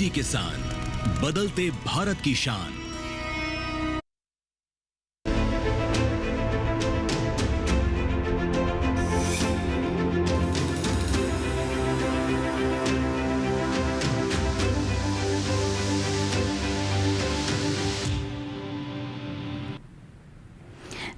DD किसान, बदलते भारत की शान।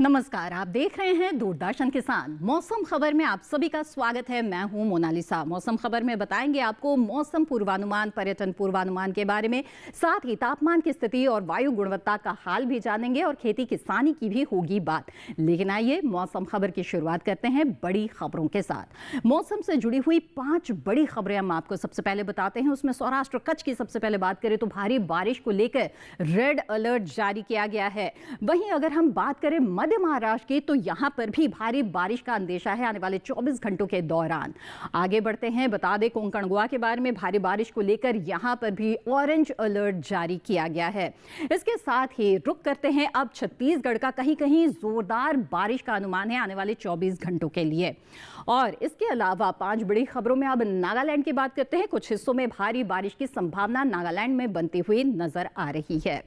नमस्कार, आप देख रहे हैं दूरदर्शन किसान। मौसम खबर में आप सभी का स्वागत है। मैं हूं मोनालिसा। मौसम खबर में बताएंगे आपको मौसम पूर्वानुमान, पर्यटन पूर्वानुमान के बारे में, साथ ही तापमान की स्थिति और वायु गुणवत्ता का हाल भी जानेंगे और खेती किसानी की भी होगी बात। लेकिन आइए मौसम खबर की शुरुआत करते हैं बड़ी खबरों के साथ। मौसम से जुड़ी हुई 5 बड़ी खबरें हम आपको सबसे पहले बताते हैं। उसमें सौराष्ट्र कच्छ की सबसे पहले बात करें तो भारी बारिश को लेकर रेड अलर्ट जारी किया गया है। वहीं अगर हम बात करें मध्य महाराष्ट्र की तो यहां पर भी भारी बारिश का अंदेशा है आने वाले 24 घंटों के दौरान। आगे बढ़ते हैं, बता दें कोंकण गोवा के बारे में भारी बारिश को लेकर यहां पर भी ऑरेंज अलर्ट जारी किया गया है। इसके साथ ही रुक करते हैं अब छत्तीसगढ़ का कहीं कहीं जोरदार बारिश का अनुमान है आने वाले 24 घंटों के लिए। और इसके अलावा 5 बड़ी खबरों में अब नागालैंड की बात करते हैं। कुछ हिस्सों में भारी बारिश की संभावना नागालैंड में बनती हुई नजर आ रही है।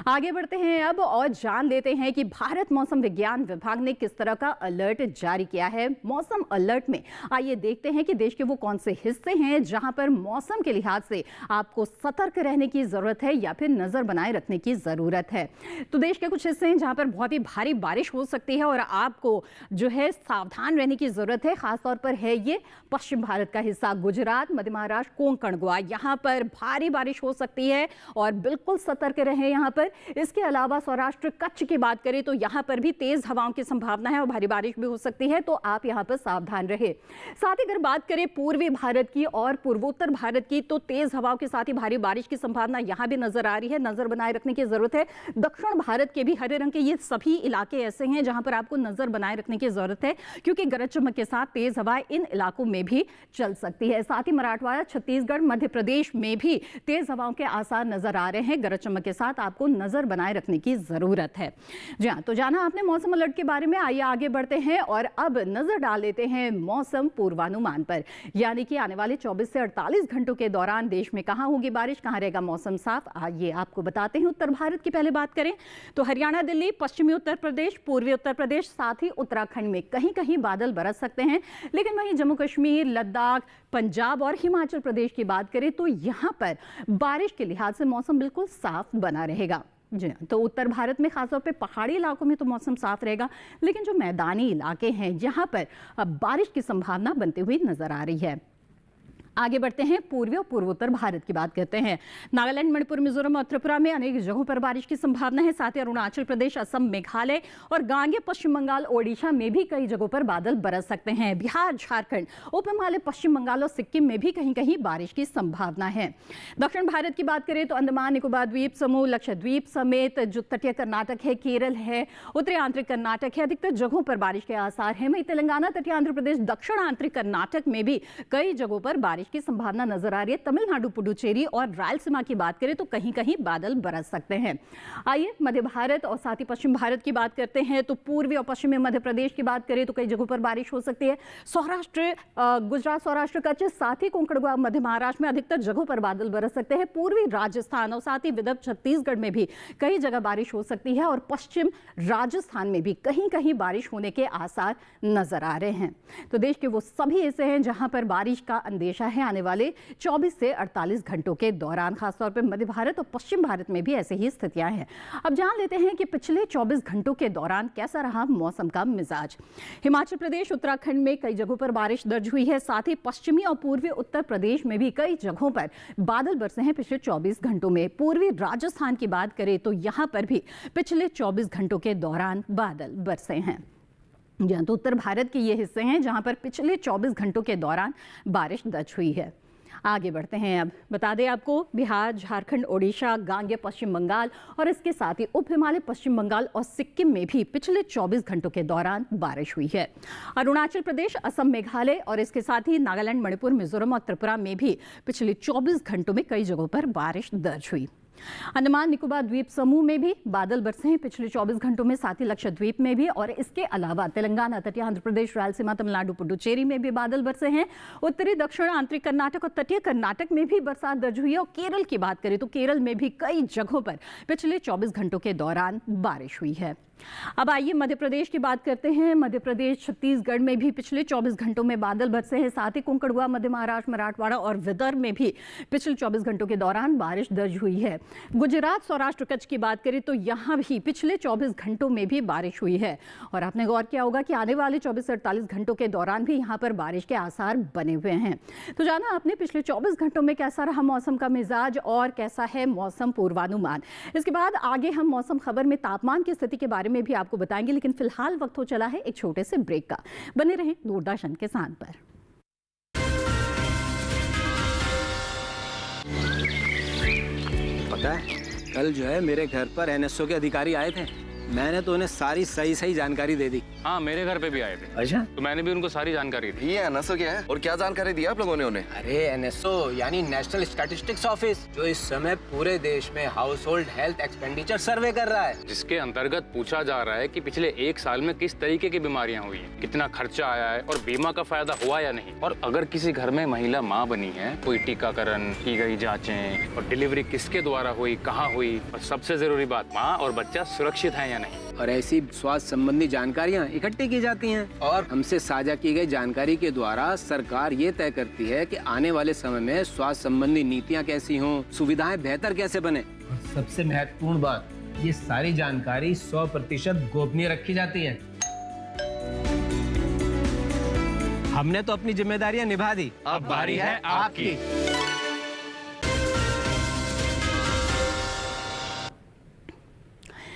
आगे बढ़ते हैं अब और जान लेते हैं कि भारत मौसम विज्ञान विभाग ने किस तरह का अलर्ट जारी किया है। मौसम अलर्ट में आइए देखते हैं कि देश के वो कौन से हिस्से हैं जहां पर मौसम के लिहाज से आपको सतर्क रहने की जरूरत है या फिर नजर बनाए रखने की जरूरत है। तो देश के कुछ हिस्से हैं जहां पर बहुत ही भारी बारिश हो सकती है और आपको जो है सावधान रहने की जरूरत है। खासतौर पर है ये पश्चिम भारत का हिस्सा, गुजरात, मध्य महाराष्ट्र, कोंकण गोवा, यहां पर भारी बारिश हो सकती है और बिल्कुल सतर्क रहें यहां पर। इसके अलावा सौराष्ट्र कच्छ की बात करें तो यहां पर भी तेज हवाओं की संभावना है और भारी बारिश भी हो सकती है, तो आप यहां पर सावधान रहे। साथ ही अगर बात करें पूर्वी भारत की और पूर्वोत्तर भारत की तो तेज हवाओं के साथ ही भारी बारिश की संभावना यहां भी नजर आ रही है, नजर बनाए रखने की जरूरत है। दक्षिण भारत के भी हरे रंग के ये सभी इलाके ऐसे हैं जहां पर आपको नजर बनाए रखने की जरूरत है, क्योंकि गरज चमक के साथ तेज हवाएं इन इलाकों में भी चल सकती है। साथ ही मराठवाड़ा, छत्तीसगढ़, मध्य प्रदेश में भी तेज हवाओं के आसार नजर आ रहे हैं। गरज चमक के साथ आपको नजर बनाए रखने की जरूरत है। जी हाँ, तो जाना आपने मौसम अलर्ट के बारे में। आइए आगे बढ़ते हैं और अब नजर डाल लेते हैं मौसम पूर्वानुमान पर, यानी कि आने वाले 24 से 48 घंटों के दौरान देश में कहां होगी बारिश, कहां रहेगा मौसम साफ। आइए आपको बताते हैं। उत्तर भारत की पहले बात करें तो हरियाणा, दिल्ली, पश्चिमी उत्तर प्रदेश, पूर्वी उत्तर प्रदेश, साथ ही उत्तराखंड में कहीं कहीं बादल बरस सकते हैं। लेकिन वहीं जम्मू कश्मीर, लद्दाख, पंजाब और हिमाचल प्रदेश की बात करें तो यहां पर बारिश के लिहाज से मौसम बिल्कुल साफ बना रहेगा। जी तो उत्तर भारत में खासतौर पे पहाड़ी इलाकों में तो मौसम साफ रहेगा, लेकिन जो मैदानी इलाके हैं यहाँ पर बारिश की संभावना बनती हुई नजर आ रही है। आगे बढ़ते हैं, पूर्वी और पूर्वोत्तर भारत की बात करते हैं। नागालैंड, मणिपुर, मिजोरम और त्रिपुरा में अनेक जगहों पर बारिश की संभावना है। साथ ही अरुणाचल प्रदेश, असम, मेघालय और गांगे, पश्चिम बंगाल, ओडिशा में भी कई जगहों पर बादल बरस सकते हैं। बिहार, झारखंड, उप हिमालय, पश्चिम बंगाल और सिक्किम में भी कहीं कहीं बारिश की संभावना है। दक्षिण भारत की बात करें तो अंडमान निकोबार द्वीप समूह, लक्षद्वीप समेत जो तटीय कर्नाटक है, केरल है, उत्तरी आंतरिक कर्नाटक है, अधिकतर जगहों पर बारिश के आसार हैं। वहीं तेलंगाना, तटीय आंध्र प्रदेश, दक्षिण आंतरिक कर्नाटक में भी कई जगहों पर बारिश की संभावना नजर आ रही है। तमिलनाडु, पुडुचेरी और रायलसीमा की बात करें तो कहीं कहीं बादल बरस सकते हैं। आइए मध्य भारत और साथ ही पश्चिम भारत की बात करते हैं तो पूर्वी और पश्चिमी मध्य प्रदेश की बात करें तो कई जगहों पर बारिश हो सकती है। सौराष्ट्र, गुजरात, सौराष्ट्र कच्छ, साथ ही कोंकण गोवा, मध्य महाराष्ट्र में अधिकतर जगहों पर बादल बरस सकते हैं। पूर्वी राजस्थान और साथ ही विदर्भ, छत्तीसगढ़ में भी कई जगह बारिश हो सकती है और पश्चिम राजस्थान में भी कहीं कहीं बारिश होने के आसार नजर आ रहे हैं। तो देश के वो सभी हिस्से हैं जहां पर बारिश का अंदेशा है आने वाले 24 से 48 घंटों के दौरान। खासतौर पर मध्य भारत और पश्चिम भारत में भी ऐसे ही स्थितियां हैं। अब जान लेते हैं कि पिछले 24 घंटों के दौरान कैसा रहा मौसम का मिजाज। हिमाचल प्रदेश, उत्तराखंड में कई जगहों पर बारिश दर्ज हुई है। साथ ही पश्चिमी और पूर्वी उत्तर प्रदेश में भी कई जगहों पर बादल बरसे हैं पिछले 24 घंटों में। पूर्वी राजस्थान की बात करें तो यहां पर भी पिछले 24 घंटों के दौरान बादल बरसे हैं। जहां तो उत्तर भारत के ये हिस्से हैं जहां पर पिछले 24 घंटों के दौरान बारिश दर्ज हुई है। आगे बढ़ते हैं। अब बता दें आपको, बिहार, झारखंड, ओडिशा, गांगे, पश्चिम बंगाल और इसके साथ ही उप हिमालय, पश्चिम बंगाल और सिक्किम में भी पिछले 24 घंटों के दौरान बारिश हुई है। अरुणाचल प्रदेश, असम, मेघालय और इसके साथ ही नागालैंड, मणिपुर, मिजोरम और त्रिपुरा में भी पिछले 24 घंटों में कई जगहों पर बारिश दर्ज हुई। अंडमान निकोबार द्वीप समूह में भी बादल बरसे हैं पिछले 24 घंटों में, साथ ही लक्षद्वीप में भी, और इसके अलावा तेलंगाना, तटीय आंध्र प्रदेश, रायलसीमा, तमिलनाडु, पुडुचेरी में भी बादल बरसे हैं। उत्तरी दक्षिण आंतरिक कर्नाटक और तटीय कर्नाटक में भी बरसात दर्ज हुई है। और केरल की बात करें तो केरल में भी कई जगहों पर पिछले 24 घंटों के दौरान बारिश हुई है। अब आइए मध्य प्रदेश की बात करते हैं। मध्य प्रदेश, छत्तीसगढ़ में भी पिछले 24 घंटों में बादल बरसे हैं। साथ ही कोंकण, मध्य महाराष्ट्र, मराठवाड़ा और विदर्भ में भी पिछले 24 घंटों के दौरान बारिश दर्ज हुई है। गुजरात, सौराष्ट्र, कच्छ की बात करें तो यहाँ भी पिछले 24 घंटों में भी बारिश हुई है। और आपने गौर किया होगा कि आने वाले 24 से 48 घंटों के दौरान भी यहाँ पर बारिश के आसार बने हुए हैं। तो जाना आपने पिछले 24 घंटों में कैसा रहा मौसम का मिजाज और कैसा है मौसम पूर्वानुमान। इसके बाद आगे हम मौसम खबर में तापमान की स्थिति के बारे में भी आपको बताएंगे, लेकिन फिलहाल वक्त हो चला है एक छोटे से ब्रेक का। बने रहें दूरदर्शन किसान पर। पता है, कल जो है मेरे घर पर एनएसओ के अधिकारी आए थे। मैंने तो उन्हें सारी सही जानकारी दे दी। हाँ, मेरे घर पे भी आए थे। अच्छा, तो मैंने भी उनको सारी जानकारी दी। ये एनएसओ क्या है और क्या जानकारी दी आप लोगों ने उन्हें? अरे एनएसओ यानी नेशनल स्टैटिस्टिक्स ऑफिस, जो इस समय पूरे देश में हाउस होल्ड हेल्थ एक्सपेंडिचर सर्वे कर रहा है, जिसके अंतर्गत पूछा जा रहा है कि पिछले 1 साल में किस तरीके की बीमारियां हुई हैं, कितना खर्चा आया है और बीमा का फायदा हुआ या नहीं। और अगर किसी घर में महिला माँ बनी है, कोई टीकाकरण की गई जाँचें और डिलीवरी किसके द्वारा हुई, कहाँ हुई, और सबसे जरूरी बात, माँ और बच्चा सुरक्षित है या नहीं। और ऐसी स्वास्थ्य संबंधी जानकारियाँ इकट्ठी की जाती हैं और हमसे साझा की गई जानकारी के द्वारा सरकार ये तय करती है कि आने वाले समय में स्वास्थ्य संबंधी नीतियाँ कैसी हों, सुविधाएं बेहतर कैसे बने। और सबसे महत्वपूर्ण बात, ये सारी जानकारी 100% गोपनीय रखी जाती है। हमने तो अपनी जिम्मेदारियां निभा दी, अब बारी है आपकी।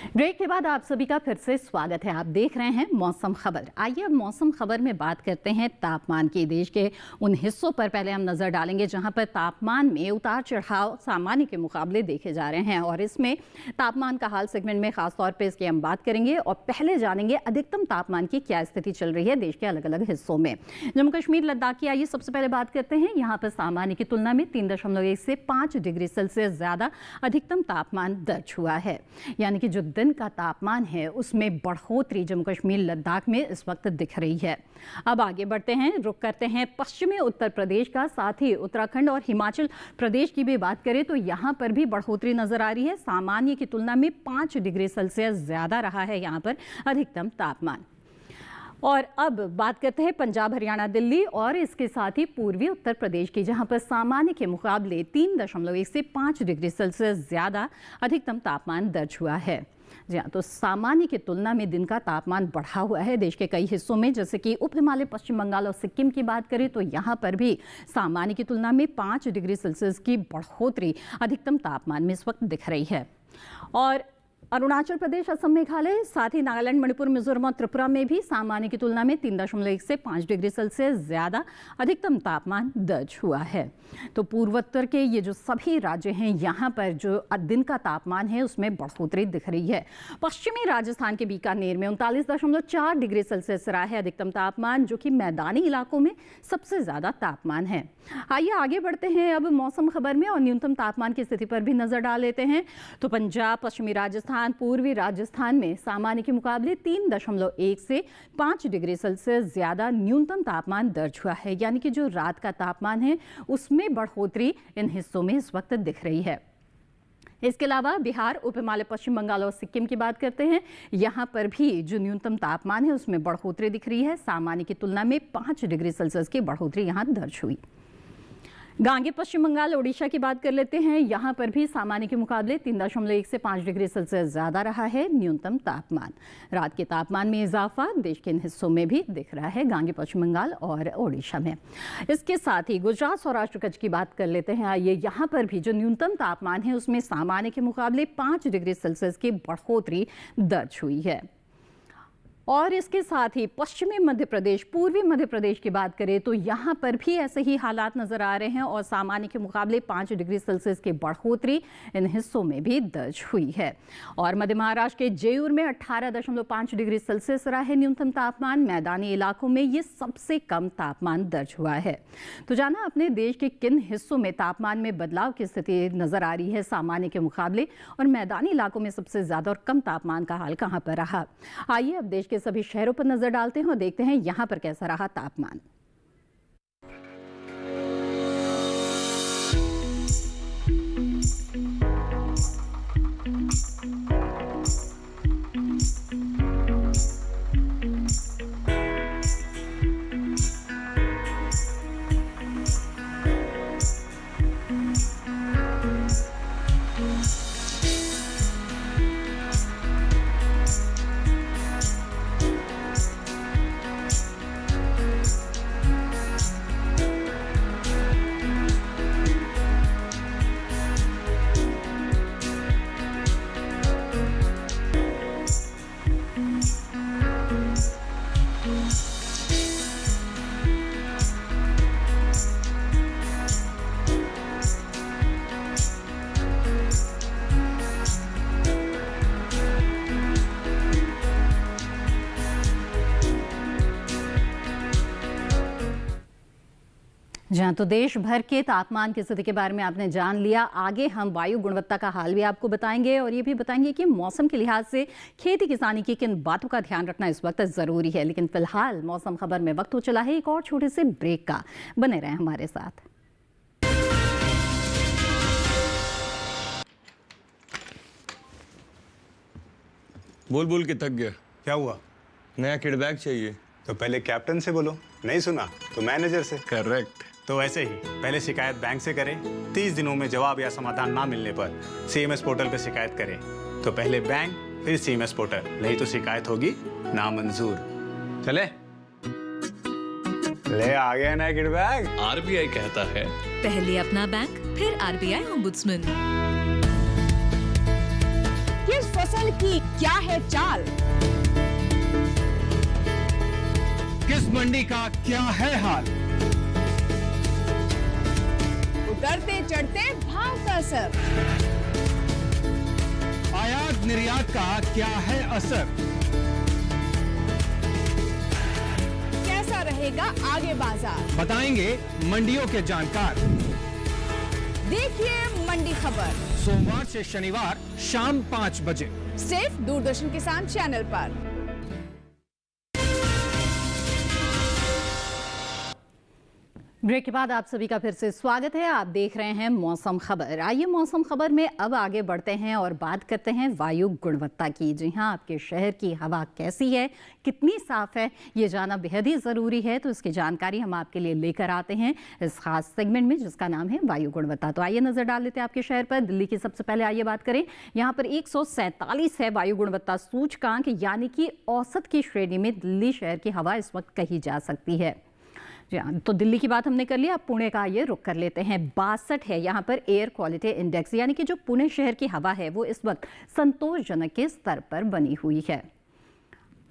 ब्रेक के बाद आप सभी का फिर से स्वागत है। आप देख रहे हैं मौसम खबर। आइए अब मौसम खबर में बात करते हैं तापमान की। देश के उन हिस्सों पर पहले हम नजर डालेंगे जहां पर तापमान में उतार चढ़ाव सामान्य के मुकाबले देखे जा रहे हैं, और इसमें तापमान का हाल सेगमेंट में खासतौर पर इसकी हम बात करेंगे। और पहले जानेंगे अधिकतम तापमान की क्या स्थिति चल रही है देश के अलग अलग हिस्सों में। जम्मू कश्मीर, लद्दाख की आइए सबसे पहले बात करते हैं। यहाँ पर सामान्य की तुलना में 3.1 से 5 डिग्री सेल्सियस ज्यादा अधिकतम तापमान दर्ज हुआ है, यानी कि जो दिन का तापमान है उसमें बढ़ोतरी जम्मू कश्मीर, लद्दाख में इस वक्त दिख रही है। अब आगे बढ़ते हैं, रुक करते हैं पश्चिमी उत्तर प्रदेश का, साथ ही उत्तराखंड और हिमाचल प्रदेश की भी बात करें तो यहाँ पर भी बढ़ोतरी नजर आ रही है। सामान्य की तुलना में 5 डिग्री सेल्सियस ज्यादा रहा है यहाँ पर अधिकतम तापमान। और अब बात करते हैं पंजाब, हरियाणा, दिल्ली और इसके साथ ही पूर्वी उत्तर प्रदेश की, जहां पर सामान्य के मुकाबले 3.1 से 5 डिग्री सेल्सियस ज्यादा अधिकतम तापमान दर्ज हुआ है। जी हाँ, तो सामान्य की तुलना में दिन का तापमान बढ़ा हुआ है देश के कई हिस्सों में, जैसे कि उप हिमालय, पश्चिम बंगाल और सिक्किम की बात करें तो यहाँ पर भी सामान्य की तुलना में 5 डिग्री सेल्सियस की बढ़ोतरी अधिकतम तापमान में इस वक्त दिख रही है। और अरुणाचल प्रदेश, असम, मेघालय, साथ ही नागालैंड, मणिपुर, मिजोरम और त्रिपुरा में भी सामान्य की तुलना में 3.1 से 5 डिग्री सेल्सियस ज्यादा अधिकतम तापमान दर्ज हुआ है। तो पूर्वोत्तर के ये जो सभी राज्य हैं, यहाँ पर जो दिन का तापमान है उसमें बढ़ोतरी दिख रही है। पश्चिमी राजस्थान के बीकानेर में 39.4 डिग्री सेल्सियस रहा है अधिकतम तापमान, जो कि मैदानी इलाकों में सबसे ज्यादा तापमान है। आइए आगे बढ़ते हैं अब मौसम खबर में और न्यूनतम तापमान की स्थिति पर भी नजर डाल लेते हैं। तो पंजाब, पश्चिमी राजस्थान, पूर्वी राजस्थान में सामान्य के मुकाबले 3.1 से 5 डिग्री सेल्सियस ज्यादा न्यूनतम तापमान दर्ज हुआ है, यानी कि जो रात का तापमान है उसमें बढ़ोतरी इन हिस्सों में इस वक्त दिख रही है। इसके अलावा बिहार, उप हिमालय, पश्चिम बंगाल और सिक्किम की बात करते हैं। यहाँ पर भी जो न्यूनतम तापमान है उसमें बढ़ोतरी दिख रही है। सामान्य की तुलना में 5 डिग्री सेल्सियस की बढ़ोतरी यहाँ दर्ज हुई। गांगे, पश्चिम बंगाल, ओडिशा की बात कर लेते हैं। यहाँ पर भी सामान्य के मुकाबले 3.1 से 5 डिग्री सेल्सियस ज्यादा रहा है न्यूनतम तापमान। रात के तापमान में इजाफा देश के इन हिस्सों में भी दिख रहा है, गांगे, पश्चिम बंगाल और ओडिशा में। इसके साथ ही गुजरात, सौराष्ट्र, कच्छ की बात कर लेते हैं। आइए, यहाँ पर भी जो न्यूनतम तापमान है उसमें सामान्य के मुकाबले 5 डिग्री सेल्सियस की बढ़ोतरी दर्ज हुई है। और इसके साथ ही पश्चिमी मध्य प्रदेश, पूर्वी मध्य प्रदेश की बात करें तो यहाँ पर भी ऐसे ही हालात नजर आ रहे हैं और सामान्य के मुकाबले 5 डिग्री सेल्सियस की बढ़ोतरी इन हिस्सों में भी दर्ज हुई है। और मध्य महाराष्ट्र के जेयूर में 18.5 डिग्री सेल्सियस रहा है न्यूनतम तापमान। मैदानी इलाकों में ये सबसे कम तापमान दर्ज हुआ है। तो जाना अपने देश के किन हिस्सों में तापमान में बदलाव की स्थिति नजर आ रही है सामान्य के मुकाबले, और मैदानी इलाकों में सबसे ज्यादा और कम तापमान का हाल कहां पर रहा। आइए अब देश के सभी शहरों पर नजर डालते हैं और देखते हैं यहां पर कैसा रहा तापमान। जहाँ तो देश भर के तापमान की स्थिति के बारे में आपने जान लिया। आगे हम वायु गुणवत्ता का हाल भी आपको बताएंगे और ये भी बताएंगे कि मौसम के लिहाज से खेती किसानी की किन बातों का ध्यान रखना इस वक्त ज़रूरी है। लेकिन फिलहाल मौसम खबर में वक्त हो चला है एक और छोटे से ब्रेक का। बने रहें हमारे साथ। बोल बोल के थक गया। क्या हुआ? नया किडबैग चाहिए। तो पहले कैप्टन से बोलो, नहीं सुना तो मैनेजर से। करेक्ट। तो ऐसे ही पहले शिकायत बैंक से करें, 30 दिनों में जवाब या समाधान ना मिलने पर CMS पोर्टल पर शिकायत करें। तो पहले बैंक फिर CMS पोर्टल, नहीं तो शिकायत होगी नामंजूर। चले ले आ गया नया किडबैग। RBI कहता है पहले अपना बैंक फिर RBI ओम्बुड्समैन। किस फसल की क्या है चाल, किस मंडी का क्या है हाल, उतरते चढ़ते भाव का असर, आयात निर्यात का क्या है असर, कैसा रहेगा आगे बाजार, बताएंगे मंडियों के जानकार। देखिए मंडी खबर सोमवार से शनिवार शाम 5 बजे सिर्फ दूरदर्शन किसान चैनल पर। ब्रेक के बाद आप सभी का फिर से स्वागत है। आप देख रहे हैं मौसम खबर। आइए मौसम खबर में अब आगे बढ़ते हैं और बात करते हैं वायु गुणवत्ता की। जी हां, आपके शहर की हवा कैसी है, कितनी साफ है, ये जानना बेहद ही ज़रूरी है। तो इसकी जानकारी हम आपके लिए लेकर आते हैं इस खास सेगमेंट में जिसका नाम है वायु गुणवत्ता। तो आइए नजर डाल लेते हैं आपके शहर पर। दिल्ली की सबसे पहले आइए बात करें। यहाँ पर 147 है वायु गुणवत्ता सूचकांक, यानी कि औसत की श्रेणी में दिल्ली शहर की हवा इस वक्त कही जा सकती है। जी हाँ, तो दिल्ली की बात हमने कर ली। अब पुणे का ये रुख कर लेते हैं। 62 है यहाँ पर एयर क्वालिटी इंडेक्स, यानी कि जो पुणे शहर की हवा है वो इस वक्त संतोषजनक के स्तर पर बनी हुई है।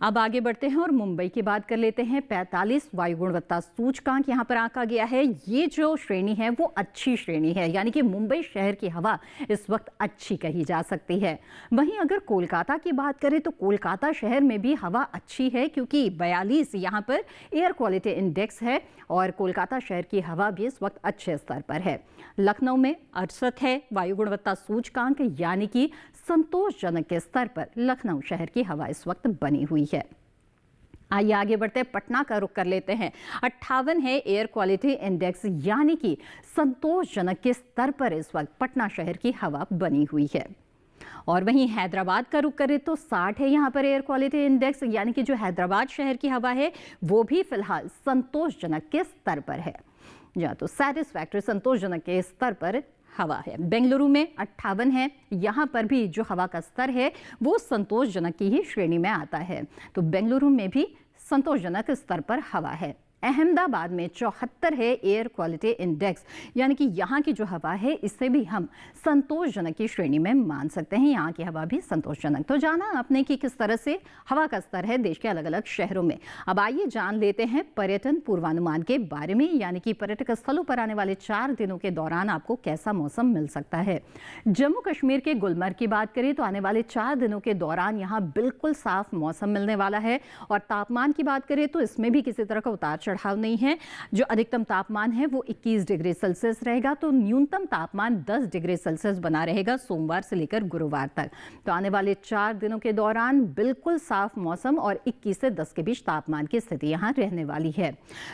अब आगे बढ़ते हैं और मुंबई की बात कर लेते हैं। 45 वायु गुणवत्ता सूचकांक यहाँ पर आंका गया है। ये जो श्रेणी है वो अच्छी श्रेणी है, यानी कि मुंबई शहर की हवा इस वक्त अच्छी कही जा सकती है। वहीं अगर कोलकाता की बात करें तो कोलकाता शहर में भी हवा अच्छी है, क्योंकि 42 यहाँ पर एयर क्वालिटी इंडेक्स है और कोलकाता शहर की हवा भी इस वक्त अच्छे स्तर पर है। लखनऊ में 68 है वायु गुणवत्ता सूचकांक, यानी कि संतोषजनक के स्तर पर लखनऊ शहर की हवा इस वक्त बनी हुई है। आइए आगे बढ़ते हैं, पटना का रुख कर लेते हैं। 58 है एयर क्वालिटी इंडेक्स, यानी कि संतोषजनक के स्तर पर इस वक्त पटना शहर की हवा बनी हुई है। और वहीं हैदराबाद का रुख करें तो 60 है यहाँ पर एयर क्वालिटी इंडेक्स, यानी कि जो हैदराबाद शहर की हवा है वो भी फिलहाल संतोषजनक के स्तर पर है। या तो सेटिस्फैक्टरी, संतोषजनक के स्तर पर हवा है। बेंगलुरु में 58 है, यहाँ पर भी जो हवा का स्तर है वो संतोषजनक की ही श्रेणी में आता है। तो बेंगलुरु में भी संतोषजनक स्तर पर हवा है। अहमदाबाद में 74 है एयर क्वालिटी इंडेक्स, यानी कि यहाँ की जो हवा है इससे भी हम संतोषजनक की श्रेणी में मान सकते हैं। यहाँ की हवा भी संतोषजनक। तो जाना आपने कि किस तरह से हवा का स्तर है देश के अलग अलग शहरों में। अब आइए जान लेते हैं पर्यटन पूर्वानुमान के बारे में, यानी कि पर्यटक स्थलों पर आने वाले 4 दिनों के दौरान आपको कैसा मौसम मिल सकता है। जम्मू कश्मीर के गुलमर्ग की बात करें तो आने वाले 4 दिनों के दौरान यहाँ बिल्कुल साफ मौसम मिलने वाला है। और तापमान की बात करें तो इसमें भी किसी तरह का उतार चढ़ाव नहीं है। जो अधिकतम तापमान है वो 21 डिग्री सेल्सियस रहेगा, तो न्यूनतम तापमान 10 डिग्री सेल्सियस बना रहेगा सोमवार से लेकर गुरुवार तक। तो आने वाले 4 दिनों के दौरान बिल्कुल साफ मौसम और 21 से 10 के बीच तापमान की स्थिति यहाँ रहने वाली है।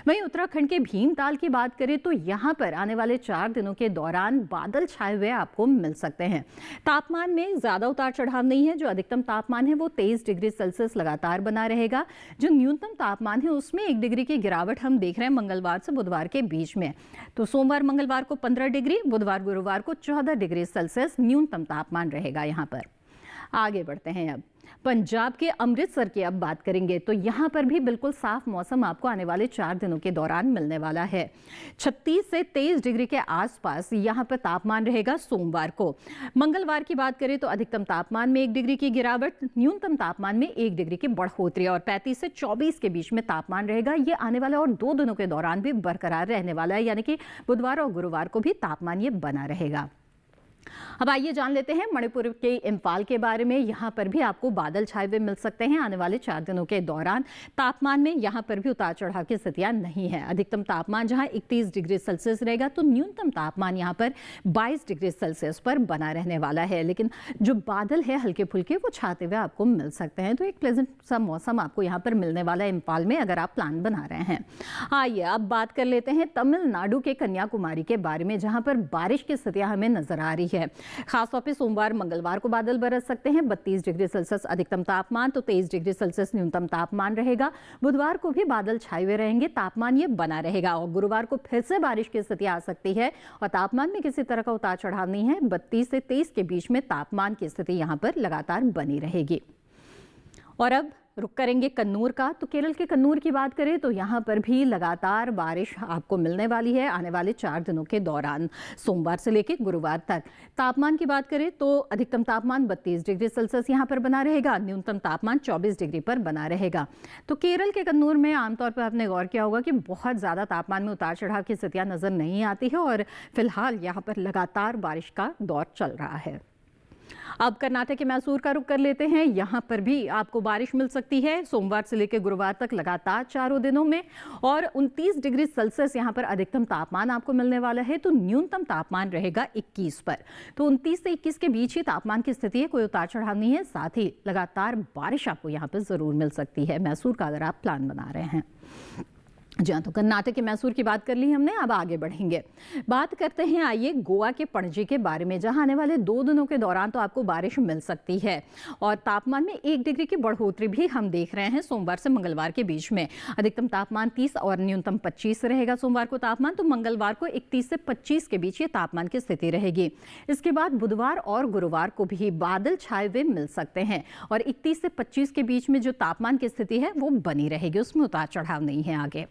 वहीं उत्तराखंड के भीमताल की बात करें तो यहाँ पर आने वाले 4 दिनों के दौरान बादल छाए हुए आपको मिल सकते हैं। तापमान में ज्यादा उतार चढ़ाव नहीं है। जो अधिकतम तापमान है वो 23 डिग्री सेल्सियस लगातार बना रहेगा। जो न्यूनतम तापमान है उसमें 1 डिग्री की गिरावट हम देख रहे हैं मंगलवार से बुधवार के बीच में। तो सोमवार मंगलवार को 15 डिग्री, बुधवार गुरुवार को 14 डिग्री सेल्सियस न्यूनतम तापमान रहेगा यहाँ पर। आगे बढ़ते हैं, अब पंजाब के अमृतसर की अब बात करेंगे तो यहाँ पर भी बिल्कुल साफ मौसम आपको आने वाले 4 दिनों के दौरान मिलने वाला है। 36 से 23 डिग्री के आसपास यहाँ पर तापमान रहेगा सोमवार को। मंगलवार की बात करें तो अधिकतम तापमान में 1 डिग्री की गिरावट, न्यूनतम तापमान में 1 डिग्री की बढ़ोतरी और 35 से 24 के बीच में तापमान रहेगा। ये आने वाले और 2 दिनों के दौरान भी बरकरार रहने वाला है, यानी कि बुधवार और गुरुवार को भी तापमान ये बना रहेगा। अब आइए जान लेते हैं मणिपुर के इम्फाल के बारे में। यहाँ पर भी आपको बादल छाए हुए मिल सकते हैं आने वाले 4 दिनों के दौरान। तापमान में यहाँ पर भी उतार चढ़ाव की स्थितियाँ नहीं है। अधिकतम तापमान जहाँ 31 डिग्री सेल्सियस रहेगा तो न्यूनतम तापमान यहाँ पर 22 डिग्री सेल्सियस पर बना रहने वाला है। लेकिन जो बादल है हल्के फुल्के वो छाते हुए आपको मिल सकते हैं। तो एक प्लेजेंट सा मौसम आपको यहाँ पर मिलने वाला है इम्फाल में, अगर आप प्लान बना रहे हैं। आइए अब बात कर लेते हैं तमिलनाडु के कन्याकुमारी के बारे में, जहाँ पर बारिश की स्थितियाँ हमें नजर आ रही है। खासतौर पे सोमवार मंगलवार को बादल बरस सकते हैं। 32 डिग्री सेल्सियस अधिकतम तापमान, तो 23 डिग्री सेल्सियस न्यूनतम तापमान रहेगा। बुधवार को भी बादल छाए हुए रहेंगे, तापमान ये बना रहेगा। और गुरुवार को फिर से बारिश की स्थिति आ सकती है और तापमान में किसी तरह का उतार चढ़ाव नहीं है। 32 से 23 के बीच में तापमान की स्थिति यहाँ पर लगातार बनी रहेगी। और अब रुक करेंगे कन्नूर का। तो केरल के कन्नूर की बात करें तो यहाँ पर भी लगातार बारिश आपको मिलने वाली है आने वाले 4 दिनों के दौरान, सोमवार से लेकर गुरुवार तक। तापमान की बात करें तो अधिकतम तापमान 32 डिग्री सेल्सियस यहाँ पर बना रहेगा, न्यूनतम तापमान 24 डिग्री पर बना रहेगा। तो केरल के कन्नूर में आमतौर पर आपने गौर किया होगा कि बहुत ज़्यादा तापमान में उतार चढ़ाव की स्थितियाँ नज़र नहीं आती है और फिलहाल यहाँ पर लगातार बारिश का दौर चल रहा है। अब कर्नाटक के मैसूर का रुख कर लेते हैं। यहाँ पर भी आपको बारिश मिल सकती है सोमवार से लेकर गुरुवार तक लगातार 4 दिनों में। और 29 डिग्री सेल्सियस यहाँ पर अधिकतम तापमान आपको मिलने वाला है, तो न्यूनतम तापमान रहेगा 21 पर। तो 29 से 21 के बीच ही तापमान की स्थिति है, कोई उतार चढ़ाव नहीं है। साथ ही लगातार बारिश आपको यहाँ पर जरूर मिल सकती है मैसूर का, अगर आप प्लान बना रहे हैं। जी हाँ, तो कर्नाटक के मैसूर की बात कर ली हमने। अब आगे बढ़ेंगे, बात करते हैं आइए गोवा के पणजी के बारे में, जहां आने वाले 2 दिनों के दौरान तो आपको बारिश मिल सकती है और तापमान में 1 डिग्री की बढ़ोतरी भी हम देख रहे हैं सोमवार से मंगलवार के बीच में। अधिकतम तापमान 30 और न्यूनतम 25 रहेगा सोमवार को तापमान, तो मंगलवार को 31 से 25 के बीच ये तापमान की स्थिति रहेगी। इसके बाद बुधवार और गुरुवार को भी बादल छाए हुए मिल सकते हैं और 31 से 25 के बीच में जो तापमान की स्थिति है वो बनी रहेगी, उसमें उतार चढ़ाव नहीं है। आगे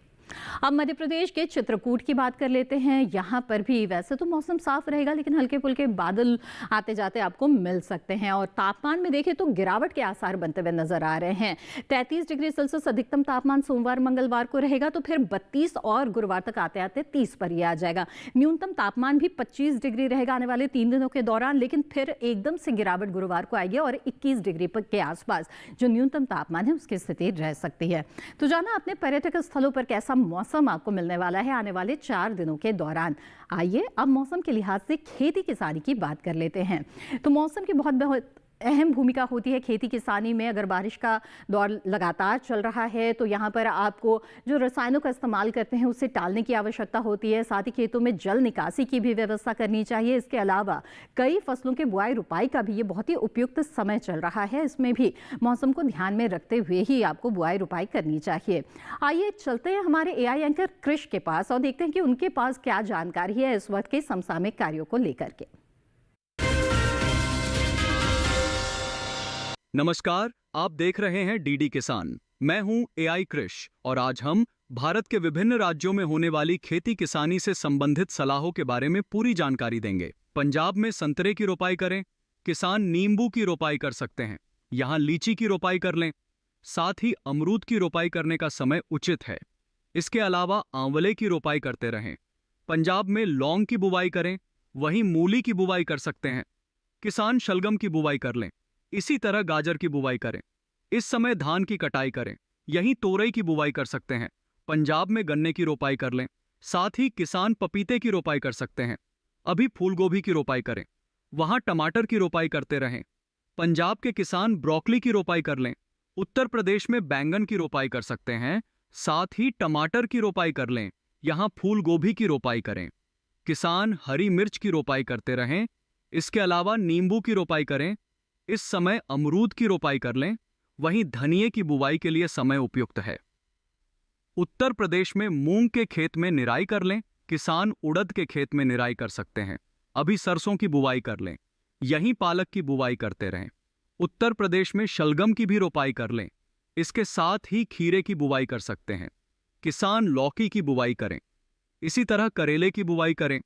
अब मध्य प्रदेश के चित्रकूट की बात कर लेते हैं। यहाँ पर भी वैसे तो मौसम साफ रहेगा, लेकिन हल्के फुल्के बादल आते जाते आपको मिल सकते हैं और तापमान में देखें तो गिरावट के आसार बनते हुए नजर आ रहे हैं। 33 डिग्री सेल्सियस अधिकतम तापमान सोमवार मंगलवार को रहेगा, तो फिर 32 और गुरुवार तक आते आते 30 पर ही आ जाएगा। न्यूनतम तापमान भी 25 डिग्री रहेगा आने वाले 3 दिनों के दौरान, लेकिन फिर एकदम से गिरावट गुरुवार को आएगी और 21 डिग्री के आसपास जो न्यूनतम तापमान है उसकी स्थिति रह सकती है। तो जाना अपने पर्यटक स्थलों पर कैसा मौसम आपको मिलने वाला है आने वाले 4 दिनों के दौरान। आइए अब मौसम के लिहाज से खेती किसानी की बात कर लेते हैं। तो मौसम की बहुत अहम भूमिका होती है खेती किसानी में। अगर बारिश का दौर लगातार चल रहा है तो यहाँ पर आपको जो रसायनों का इस्तेमाल करते हैं उससे टालने की आवश्यकता होती है। साथ ही खेतों में जल निकासी की भी व्यवस्था करनी चाहिए। इसके अलावा कई फसलों के बुआई रुपाई का भी ये बहुत ही उपयुक्त समय चल रहा है, इसमें भी मौसम को ध्यान में रखते हुए ही आपको बुआई रुपाई करनी चाहिए। आइए चलते हैं हमारे AI एंकर कृष के पास और देखते हैं कि उनके पास क्या जानकारी है इस वक्त के समसामयिक कार्यों को लेकर के। नमस्कार, आप देख रहे हैं डीडी किसान। मैं हूं एआई कृष और आज हम भारत के विभिन्न राज्यों में होने वाली खेती किसानी से संबंधित सलाहों के बारे में पूरी जानकारी देंगे। पंजाब में संतरे की रोपाई करें, किसान नींबू की रोपाई कर सकते हैं। यहाँ लीची की रोपाई कर लें। साथ ही अमरूद की रोपाई करने का समय उचित है। इसके अलावा आंवले की रोपाई करते रहें। पंजाब में लौंग की बुवाई करें, वहीं मूली की बुवाई कर सकते हैं। किसान शलगम की बुवाई कर लें। इसी तरह गाजर की बुवाई करें। इस समय धान की कटाई करें। यहीं तोरई की बुवाई कर सकते हैं। पंजाब में गन्ने की रोपाई कर लें। साथ ही किसान पपीते की रोपाई कर सकते हैं। अभी फूलगोभी की रोपाई करें। वहां टमाटर की रोपाई करते रहें। पंजाब के किसान ब्रोकली की रोपाई कर लें। उत्तर प्रदेश में बैंगन की रोपाई कर सकते हैं। साथ ही टमाटर की रोपाई कर लें। यहां फूलगोभी की रोपाई करें। किसान हरी मिर्च की रोपाई करते रहें। इसके अलावा नींबू की रोपाई करें। इस समय अमरूद की रोपाई कर लें। वहीं धनिये की बुवाई के लिए समय उपयुक्त है। उत्तर प्रदेश में मूंग के खेत में निराई कर लें। किसान उड़द के खेत में निराई कर सकते हैं। अभी सरसों की बुवाई कर लें। यहीं पालक की बुवाई करते रहें। उत्तर प्रदेश में शलगम की भी रोपाई कर लें। इसके साथ ही खीरे की बुवाई कर सकते हैं। किसान लौकी की बुवाई करें। इसी तरह करेले की बुवाई करें।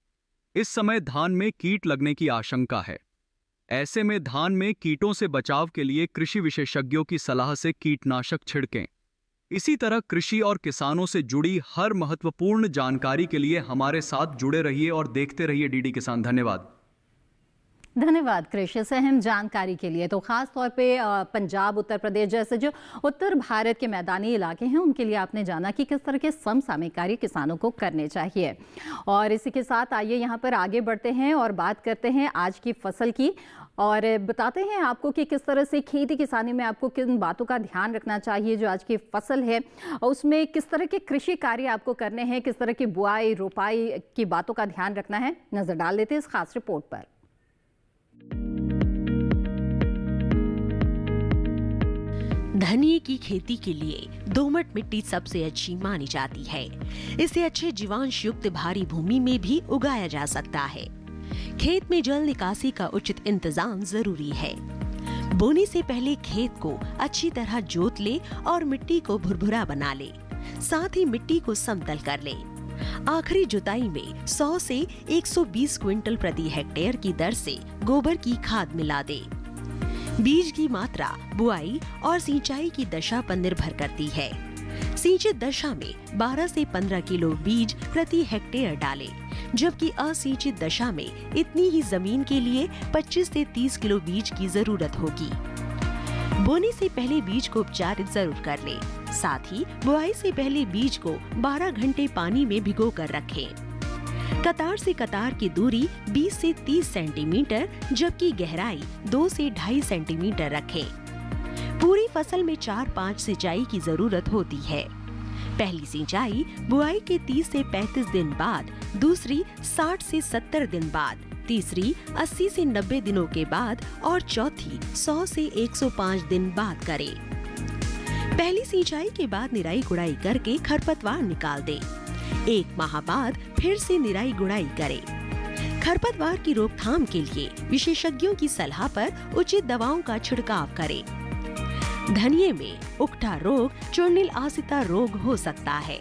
इस समय धान में कीट लगने की आशंका है। ऐसे में धान में कीटों से बचाव के लिए कृषि विशेषज्ञों की सलाह से कीटनाशक छिड़कें। इसी तरह कृषि और किसानों से जुड़ी हर महत्वपूर्ण जानकारी के लिए हमारे साथ जुड़े रहिए और देखते रहिए डीडी किसान। धन्यवाद। धन्यवाद कृषि से अहम जानकारी के लिए। तो खास तौर पे पंजाब, उत्तर प्रदेश जैसे जो उत्तर भारत के मैदानी इलाके हैं उनके लिए आपने जाना कि किस तरह के समसामयिक कार्य किसानों को करने चाहिए। और इसी के साथ आइए यहाँ पर आगे बढ़ते हैं और बात करते हैं आज की फसल की और बताते हैं आपको कि किस तरह से खेती किसानी में आपको किन बातों का ध्यान रखना चाहिए। जो आज की फसल है उसमें किस तरह के कृषि कार्य आपको करने हैं, किस तरह की बुआई रोपाई की बातों का ध्यान रखना है, नजर डाल देते हैं इस खास रिपोर्ट पर। धनिये की खेती के लिए दोमट मिट्टी सबसे अच्छी मानी जाती है। इसे अच्छे जीवांश युक्त भारी भूमि में भी उगाया जा सकता है। खेत में जल निकासी का उचित इंतजाम जरूरी है। बोने से पहले खेत को अच्छी तरह जोत ले और मिट्टी को भुरभुरा बना ले। साथ ही मिट्टी को समतल कर ले। आखिरी जुताई में 100 से 120 क्विंटल प्रति हेक्टेयर की दर से गोबर की खाद मिला दे। बीज की मात्रा बुआई और सिंचाई की दशा पर निर्भर करती है। सिंचित दशा में 12 से 15 किलो बीज प्रति हेक्टेयर डालें, जबकि असिंचित दशा में इतनी ही जमीन के लिए 25 से 30 किलो बीज की जरूरत होगी। बोने से पहले बीज को उपचारित जरूर कर लें। साथ ही बुआई से पहले बीज को 12 घंटे पानी में भिगो कर रखें। कतार से कतार की दूरी 20 से 30 सेंटीमीटर जबकि गहराई 2 से 2.5 सेंटीमीटर रखें। पूरी फसल में 4-5 सिंचाई की जरूरत होती है। पहली सिंचाई बुआई के 30 से 35 दिन बाद, दूसरी 60 से 70 दिन बाद, तीसरी 80 से 90 दिनों के बाद और चौथी 100 से 105 दिन बाद करें। पहली सिंचाई के बाद निराई गुड़ाई करके खरपतवार निकाल दें। 1 माह बाद फिर से निराई गुड़ाई करें। खरपतवार की रोकथाम के लिए विशेषज्ञों की सलाह पर उचित दवाओं का छिड़काव करें। धनिये में उकठा रोग चूर्णिल आसिता रोग हो सकता है।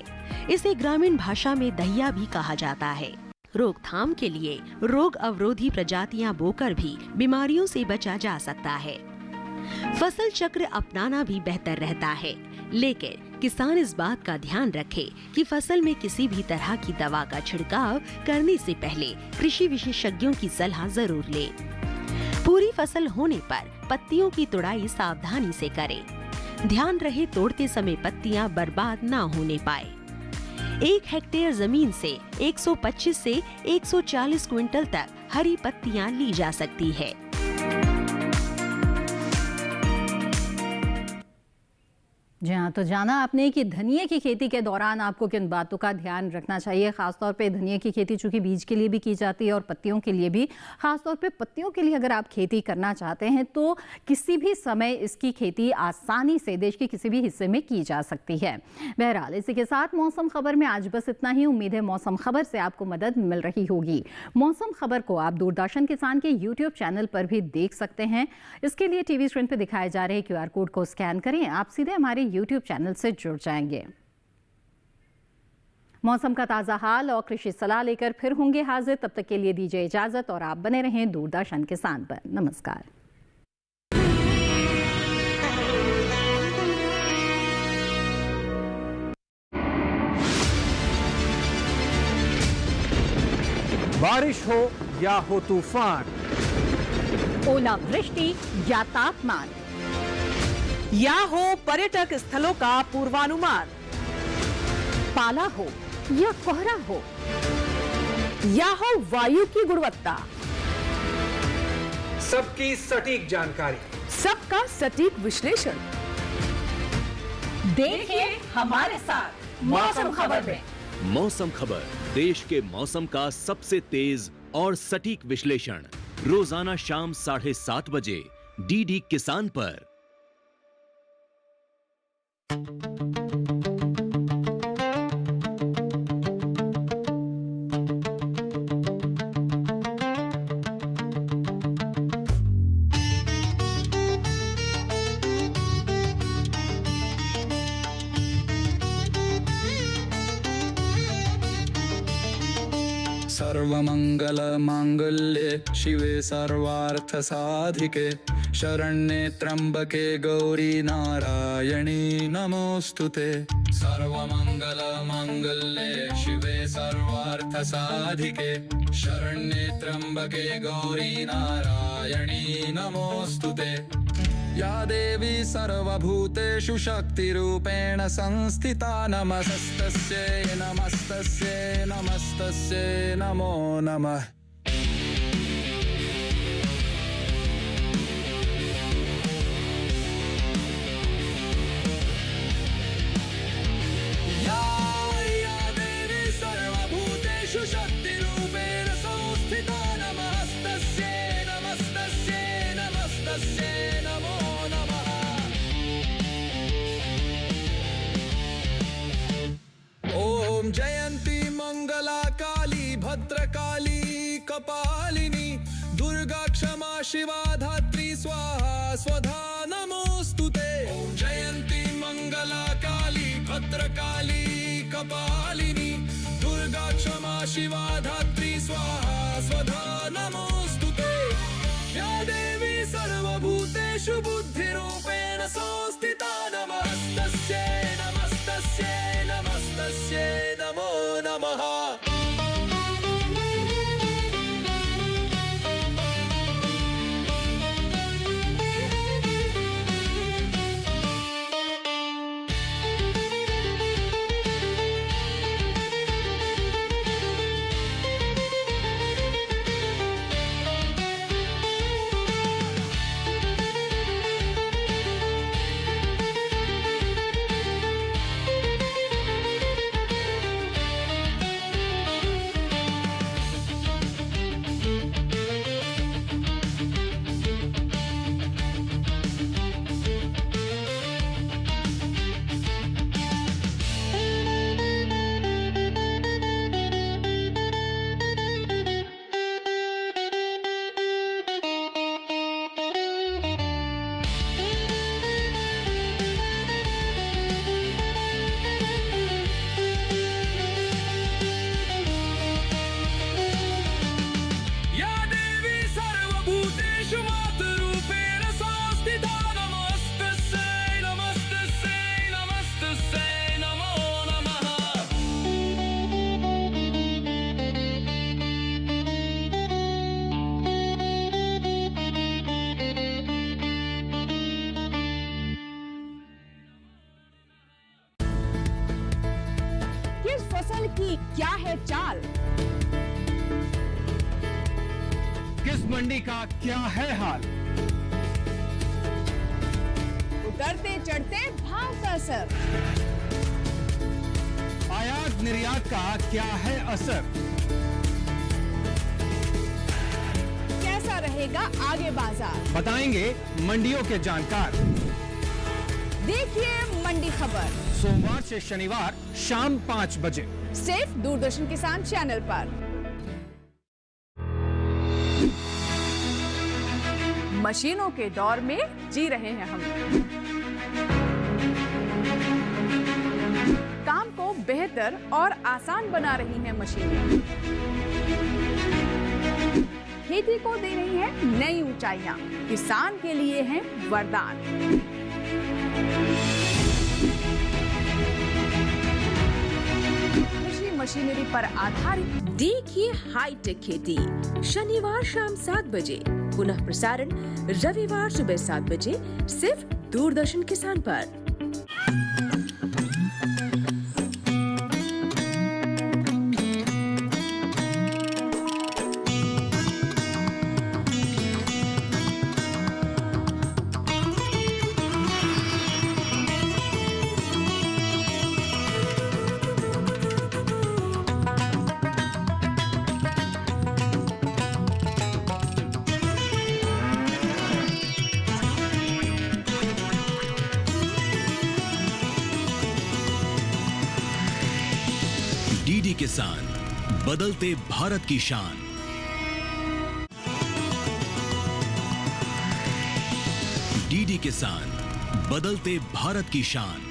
इसे ग्रामीण भाषा में दहिया भी कहा जाता है। रोकथाम के लिए रोग अवरोधी प्रजातियां बोकर भी बीमारियों से बचा जा सकता है। फसल चक्र अपनाना भी बेहतर रहता है, लेकिन किसान इस बात का ध्यान रखे कि फसल में किसी भी तरह की दवा का छिड़काव करने से पहले कृषि विशेषज्ञों की सलाह जरूर ले। पूरी फसल होने पर पत्तियों की तुड़ाई सावधानी से करें। ध्यान रहे तोड़ते समय पत्तियां बर्बाद ना होने पाए। 1 हेक्टेयर जमीन से 125 से 140 क्विंटल तक हरी पत्तियां ली जा सकती है। जी हाँ, तो जाना आपने कि धनिया की खेती के दौरान आपको किन बातों का ध्यान रखना चाहिए। खासतौर पे धनिया की खेती चूंकि बीज के लिए भी की जाती है और पत्तियों के लिए भी। खासतौर पे पत्तियों के लिए अगर आप खेती करना चाहते हैं तो किसी भी समय इसकी खेती आसानी से देश के किसी भी हिस्से में की जा सकती है। बहरहाल इसी के साथ मौसम खबर में आज बस इतना ही। उम्मीद है मौसम खबर से आपको मदद मिल रही होगी। मौसम खबर को आप दूरदर्शन किसान के यूट्यूब चैनल पर भी देख सकते हैं। इसके लिए टीवी स्क्रीन पर दिखाए जा रहे QR कोड को स्कैन करें, आप सीधे हमारे यूट्यूब चैनल से जुड़ जाएंगे। मौसम का ताजा हाल और कृषि सलाह लेकर फिर होंगे हाजिर। तब तक के लिए दीजिए इजाजत और आप बने रहें दूरदर्शन किसान पर। नमस्कार। बारिश हो या हो तूफान, ओलावृष्टि या तापमान, या हो पर्यटक स्थलों का पूर्वानुमान, पाला हो या कोहरा हो, या हो वायु की गुणवत्ता, सबकी सटीक जानकारी, सबका सटीक विश्लेषण। देखिए हमारे साथ मौसम खबर में। मौसम खबर, देश के मौसम का सबसे तेज और सटीक विश्लेषण रोजाना शाम 7:30 बजे DD किसान पर। सर्वमंगल मांगल्ये शिवे सर्वार्थ साधिके शरण्ये त्र्यंबके गौरी नारायणी नमोस्तुते। सर्वमंगल मांगल्ये शिवे सर्वार्थ साधिके शरण्ये त्र्यंबके गौरी नारायणी नमोस्तुते। या देवी सर्वभूतेषु शक्तिरूपेण संस्थिता नमस्तस्यै नमस्तस्यै नमस्तस्यै नमो नमः। या देवी सर्वभूतेषु शक्तिरूपेण संस्थिता नमस्तस्यै नमस्तस्यै नमस्तस्यै नमो ओम जयंती मंगला काली भद्रकाली कपालिनी दुर्गा क्षमा शिवा धात्री स्वाहा स्वधा नमोस्तुते। ओम जयंती मंगला काली भद्रकाली कपालिनी दुर्गा क्षमा शिवा धात्री स्वाहा स्वधा नमोस्तुते। या देवी सर्वभूतेषु बुद्धिरूपेण संस्थिता नमस्तस्यै नमस्तस्यै नमस्तस्यै नमो नमः। फसल की क्या है चाल, किस मंडी का क्या है हाल, उतरते चढ़ते भाव का असर। आयात निर्यात का क्या है असर? कैसा रहेगा आगे बाजार? बताएंगे मंडियों के जानकार। देखिए मंडी खबर सोमवार से शनिवार शाम 5 बजे सिर्फ दूरदर्शन किसान चैनल पर। मशीनों के दौर में जी रहे हैं हम। काम को बेहतर और आसान बना रही हैं मशीनें। खेती को दे रही है नई ऊंचाइयां, किसान के लिए है वरदान। कृषि मशीनरी पर आधारित देखिए हाईटेक खेती शनिवार शाम 7 बजे, पुनः प्रसारण रविवार सुबह 7 बजे, सिर्फ दूरदर्शन किसान पर। डीडी किसान, बदलते भारत की शान। डीडी किसान, बदलते भारत की शान।